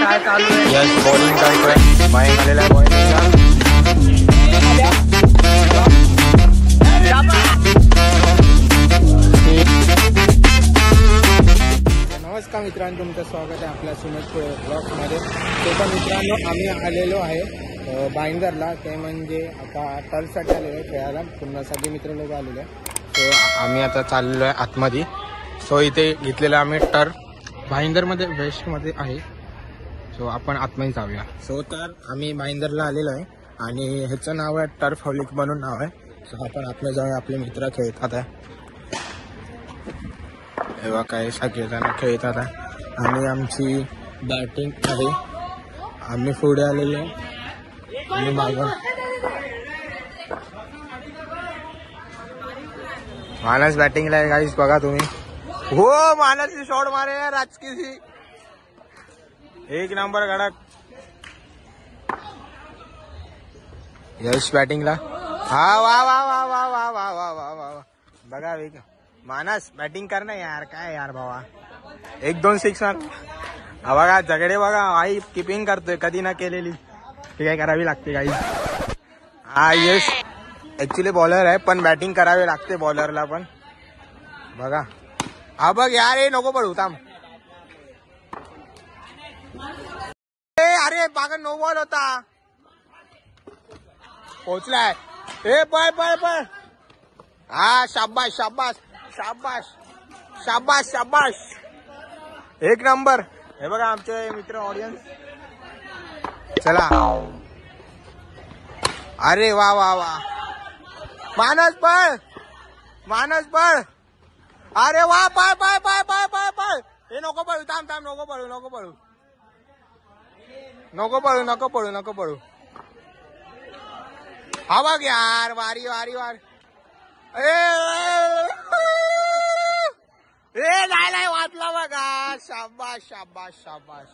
काय चालू आहे. यस बॉलिंग करतोय. मयंक आलेला आहे बॉलिंगला. नमस्कार मित्रांनो, तुमचं स्वागत आहे आपल्या सुमित ब्लॉगमध्ये. ते पण मित्रांनो आम्ही आलेलो आहे भाईंदरला. ते म्हणजे आता टर्फसाठी आलेलो आहे खेळायला. पुन्हा सगळे मित्र लोक आलेले आहे. सो आम्ही आता चाललेलो आहे आतमध्ये. सो इथे घेतलेलं आम्ही टर्फ भाईंदरमध्ये वेस्टमध्ये आहे. सो आपण आतमध्ये जाऊया. सो तर आम्ही भाईंदरला आलेलो आहे आणि ह्याचं नाव आहे टर्फ हॉलिक म्हणून नाव आहे. सो आपण आतमध्ये जाऊया. आपले मित्र खेळतात आहे. तेव्हा काय सगळेजण खेळतात आहे आणि आमची बॅटिंग आहे. आम्ही पुढे आलेलो आणि मागून मानस बॅटिंगला आहे. गाईस बघा तुम्ही. हो मानसची शॉट मारे राजकीची एक नंबर गडक. यश बॅटिंगला. हा वा वा वा वा वा वा वा वा वा. बघा वेग मानस बॅटिंग कर ना यार. काय यार भावा 1-2 6 हा बघा. झगडे बघा. आई किपिंग करतोय कधी ना केलेली. ती काय करावी लागते काही. हा यश ऍक्च्युली बॉलर आहे पण बॅटिंग करावी लागते बॉलरला पण. बघा हा बघ यार. हे नको पडू थांब. अरे बागा नो बॉल होता. पोहोचलाय. ए पळ पळ पळ. हा शाबाश शाबाश शाबाश शाबाश शाबाश. एक नंबर. हे बघा आमचे मित्र ऑडियन्स. चला. अरे वा वा वा. मानस पळ मानस पळ. अरे वा पळ पळ पळ पळ पळ पळ. हे नको पळू. थांब थांब. नको पळू नको पळू नको पळू नको पळू नको पळू. हा बघ यार. वारी वारी वारी. ए नाही वाचला बघा. शाबाश शाबाश शाबाश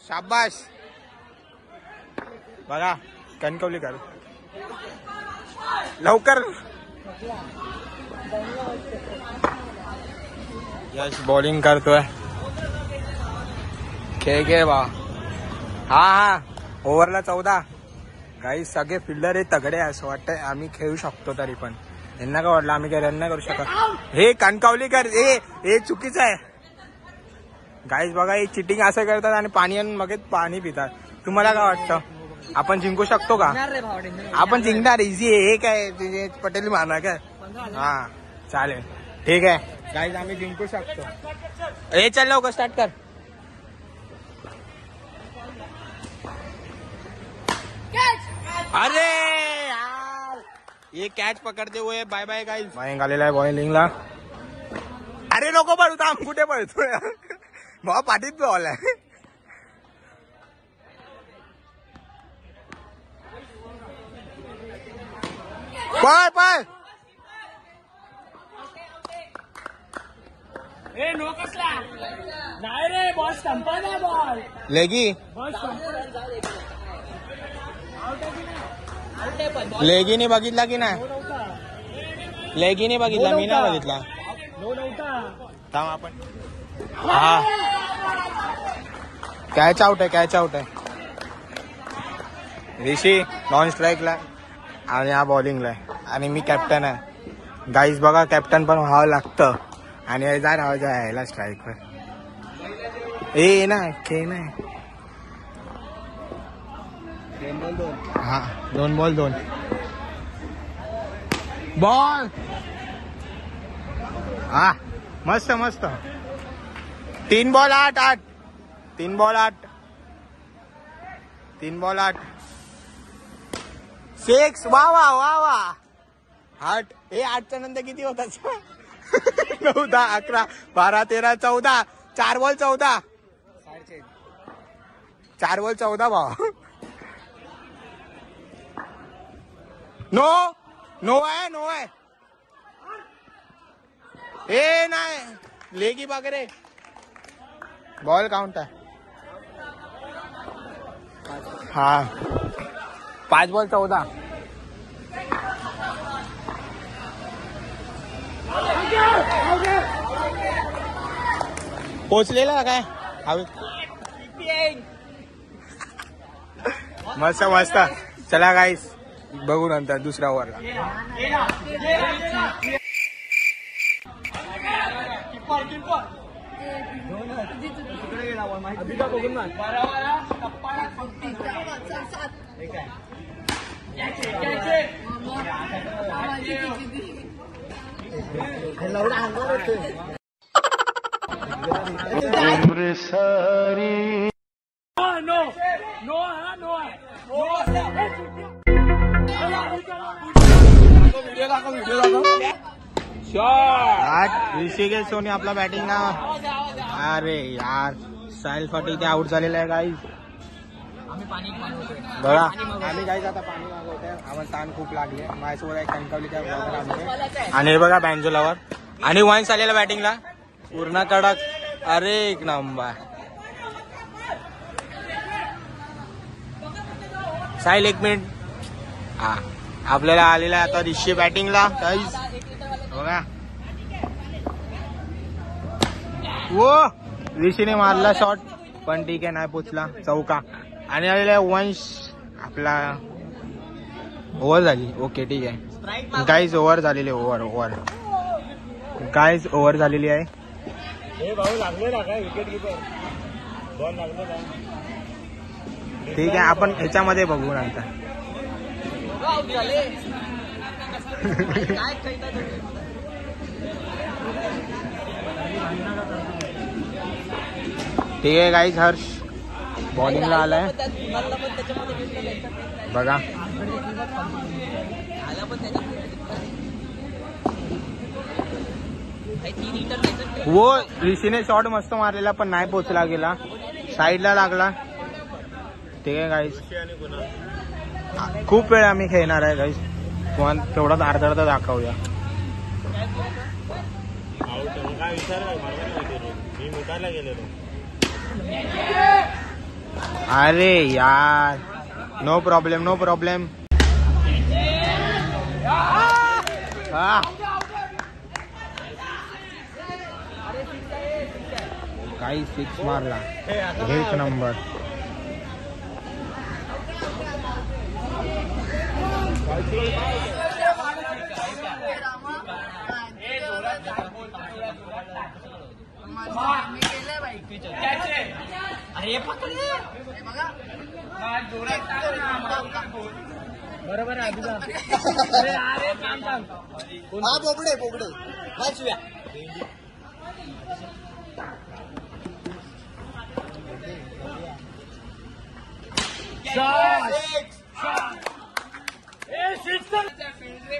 शाबाश. बघा कणकवली कर लवकर. यश बॉलिंग करतोय. खेळ बा. हा हा ओव्हरला 14. काही सगळे फिल्डर हे तगडे असं वाटतंय. आम्ही खेळू शकतो तरी पण यांना काय वाटलं आम्ही काय रन नाही करू शकत. हे कणकवलीकर हे चुकीचं आहे. गाईज बघा हे चिटिंग असं करतात आणि पाणी आणून मग पाणी पितात. तुम्हाला काय वाटतं आपण जिंकू शकतो का? आपण जिंकणार. इझी आहे. हे काय पटेल मारणार काय. हा चालेल ठीक आहे गाईज आम्ही जिंकू शकतो. हे चल लवकर स्टार्ट कर. अरे यार ये कॅच पकडते हुए. Bye bye guys. मयंक आलेला आहे बॉलिंगला. अरे नको पळू. थांब. कुठे पळतोय भावा. पाठीत बॉल आहे. पळ पळ. नाही रे बॉल संपला. बॉल लेगी लेगीने बघितला की नाही. लेगीने बघितला. मी नाही बघितला. थांब आपण. हा कॅच आउट आहे. कॅच आउट आहे. ऋषी नॉन स्ट्राईकला आणि हा बॉलिंगला आहे आणि मी कॅप्टन आहे. गाईज बघा कॅप्टन पण व्हावं लागतं आणि जा राहायचं यायला स्ट्राईकवर. ए ना खेळ नाही. हा 2 बॉल 2 बॉल. हा मस्त मस्त. 3 बॉल 8 8. 3 बॉल 8. 3 बॉल 8. 6. वा वा वा वा. 8. हे 8च्या नंतर किती होतात. 9 10 11 12 13 14. 4 बॉल 14. 4 बॉल 14 भावा. नो नो आहे. नो आहे. हे नाही लेगी वगैरे. बॉल काउंट आहे. हा 5 बॉल 14. पोचलेला काय हवे. मस्त मस्त. चला गाईस बघू नंतर दुसऱ्या ओव्हरला. ऋषिकेश सोनी आपला बॅटिंग ना. अरे यार साहिल फाटी इथे आउट झालेला आहे गाईज. बघा आम्ही गाईज आता पाणी मागवतोय. आम्हाला ताण खूप लागले. माझ्यासोबत एक कणकवली त्या आणि हे बघा बँजोलावर आणि वाईन्स आलेला बॅटिंगला पूर्ण कडक. अरे एक नंबर. साहिल एक मिनिट. हा आपल्याला आलेला आहे आता ऋषी बॅटिंगला गाईज. बघा वो ऋषीने मारला शॉट पण ठीक आहे नाही पोचला. चौका आणि आलेला वंश आपला ओव्हर झाली. ओके ठीक आहे गाईज ओव्हर झालेली. ओव्हर गाईज ओव्हर झालेली आहे. ठीक आहे आपण ह्याच्यामध्ये बघू नंतर. ठीक आहे गाईज हर्ष बॉलिंगला आलाय बघा. वो ऋषीने शॉट मस्त मारलेला पण नाही पोचला गेला. साईडला लागला. ठीक आहे गाईज खूप वेळ आम्ही खेळणार आहे गाईज. तेवढाच अर्धा दाखवूया. अरे यार नो प्रॉब्लेम नो प्रॉब्लेम. काही सिक्स मारला. एक नंबर. बरोबर आहे अभिजा. बोबडे बोबडे वाचूया.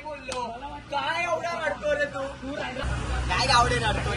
बोललो काय एवढा वाटतो रे तू. काय गावडे नाटतो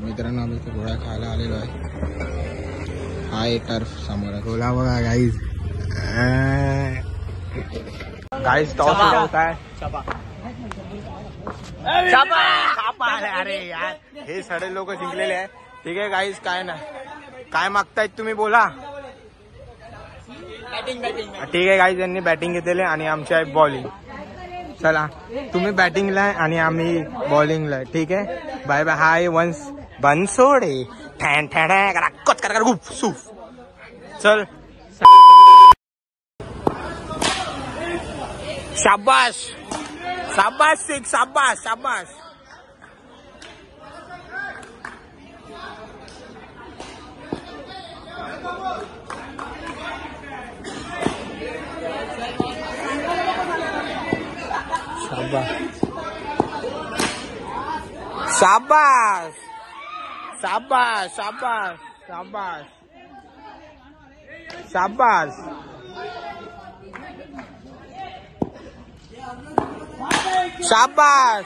मित्रांनो आम्ही गोळा खायला आलेलो आहे. हा एक टर्फ समोर गोळा बघा गाईज. गाईज टॉस होत आहे. अरे यार हे सडे लोक जिंकलेले आहे. ठीक आहे गाईज काय ना काय मागतायत तुम्ही बोला. ठीक आहे गाईज यांनी बॅटिंग घेतलेली आणि आमची आहे बॉलिंग. चला तुम्ही बॅटिंगला आहे आणि आम्ही बॉलिंगला आहे. ठीक आहे बाय बाय. हाय वन्स बनसोडे ठॅन ठॅन कच कर गुप सूफ. चल शाबाश शाबाश सिक्स शाबाश शाबाश. शाबाश शाबाश शाबाश शाबाश शाबाश. शाबाश.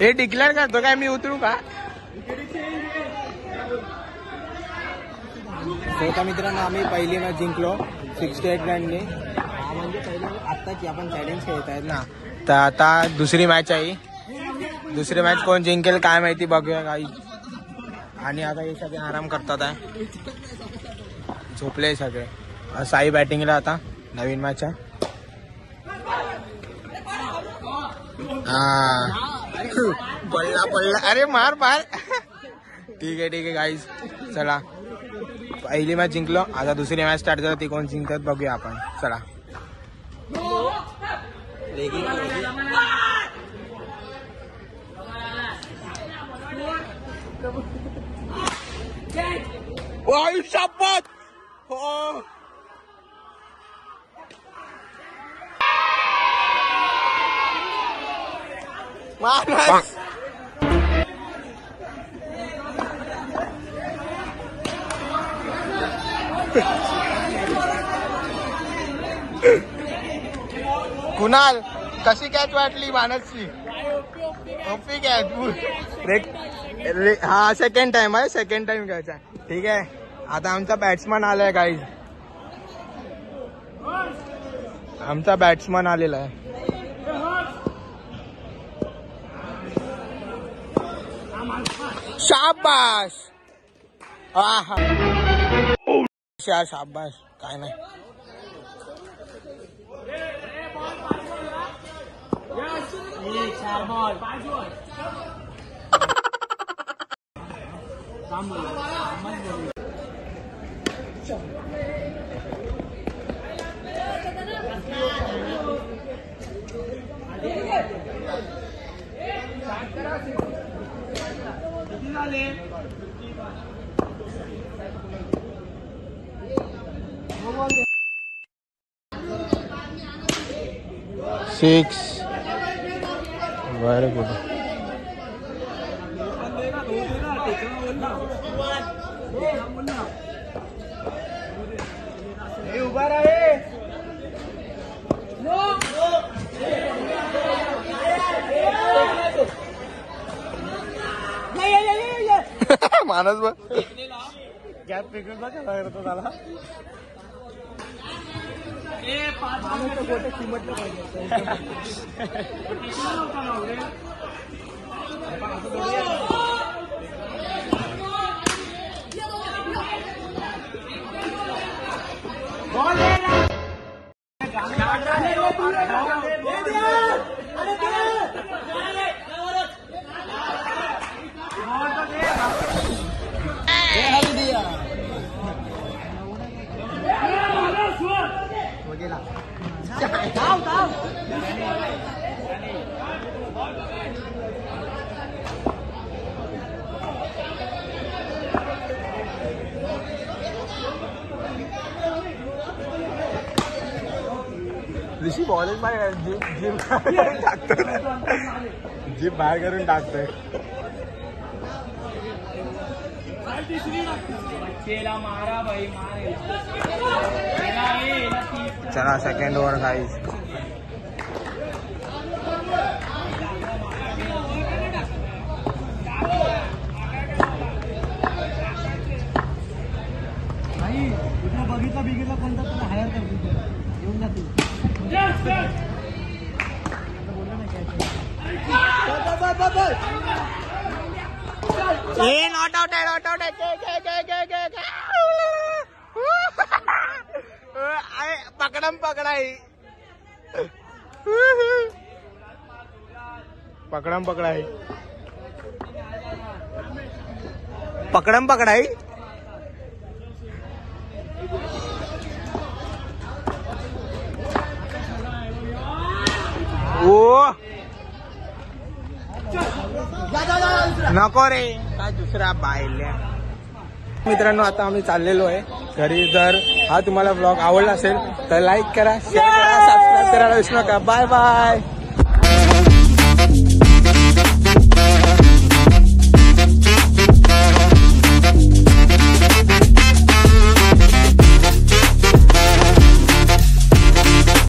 हे डिक्लेअर करतो काय मी उतरू का? तर मित्रांनो आम्ही पहिली मॅच जिंकलो 68 रनने. म्हणजे पहिली आत्ताची आपण चॅलेंज खेळत आहेत ना. तर आता दुसरी मॅच आहे. दुसरी मॅच कोण जिंकेल काय माहिती बघूया काही. आणि आता हे सगळे आराम करतात आहे. झोपले सगळे. साई बॅटिंगला आता नवीन मॅच आहे. पडला पडला अरे मार मार. ठीक आहे गाईज चला पहिली मॅच जिंकलो. आता दुसरी मॅच स्टार्ट झाली ती कोण जिंकतात बघूया आपण. चला शपथ हो. मानस कुणाल कशी कॅच वाटली मानसची? OP catch. हा सेकंड टाइम आहे. सेकंड टाइम कॅच आहे. ठीक आहे आता आमचा बॅट्समन आलाय गाईज. आमचा बॅट्समन आलेला आहे. शाबाश. शाबाश काय नाही. सिक्स. Very good. उभा राहे. मानस बघ गॅप फेकून बघ कसा करतो त्याला. ऋषी बॉलिंग बाहेर जिम टाकतो. जिम बाहेर करून टाकतोय. चला सेकंड ओव्हर गाईज. बघितला कोणता तुला हायर करतो येऊन जातो. नॉट आउट आहे. नॉट आउट आहे. पकडम पकडाई. पकडम पकडाई. पकडम पकडाई. नको रे काय दुसरा बायल्या. मित्रांनो आता आम्ही चाललेलो आहे घरी. जर हा तुम्हाला ब्लॉग आवडला असेल तर लाईक करा, शेअर करा, सबस्क्राईब करायला विसरू नका. Bye bye.